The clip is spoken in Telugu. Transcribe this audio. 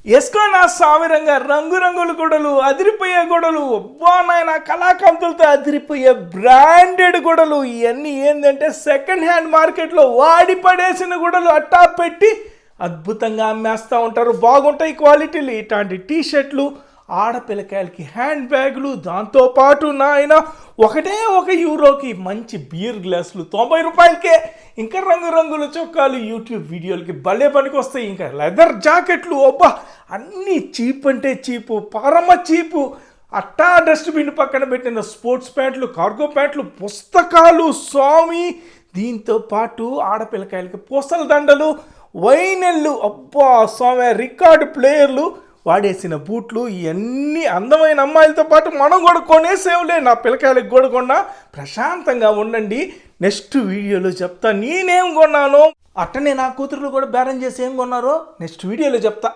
ఎస్కో నా సామిరంగా రంగురంగుల గొడవలు అదిరిపోయే గొడవలు అబ్బా నాయన కళాకంతులతో అదిరిపోయే బ్రాండెడ్ గొడవలు ఇవన్నీ ఏంటంటే సెకండ్ హ్యాండ్ మార్కెట్లో వాడి పడేసిన గొడవలు అట్టా పెట్టి అద్భుతంగా అమ్మేస్తూ ఉంటారు. బాగుంటాయి క్వాలిటీలు. ఇట్లాంటి టీషర్ట్లు, ఆడపిల్లకాయలకి హ్యాండ్ బ్యాగులు, దాంతోపాటు నాయన ఒకటే €1 మంచి బీర్ గ్లాసులు 90 రూపాయలకే. ఇంకా రంగురంగుల చొక్కాలు యూట్యూబ్ వీడియోలకి భలే పనికి వస్తాయి. ఇంకా లెదర్ జాకెట్లు అబ్బా అన్నీ చీప్ అంటే చీపు, పరమ చీపు. అట్టా డస్ట్బిన్ పక్కన పెట్టిన స్పోర్ట్స్ ప్యాంట్లు, కార్గో ప్యాంట్లు, పుస్తకాలు స్వామి. దీంతో పాటు ఆడపిల్లకాయలకి పూసల దండలు, వైనెళ్ళు అబ్బా స్వామి, రికార్డు ప్లేయర్లు, వాడేసిన బూట్లు, ఇవన్నీ అందమైన అమ్మాయిలతో పాటు మనం కూడా కొనేసేవులే. నా పిల్లకాయలకు కూడా కొన్నా. ప్రశాంతంగా ఉండండి. నెక్స్ట్ వీడియోలో చెప్తా నేనేం కొన్నానో, అట్టనే నా కూతురులు కూడా బేరం చేసి ఏం కొన్నారో నెక్స్ట్ వీడియోలో చెప్తా.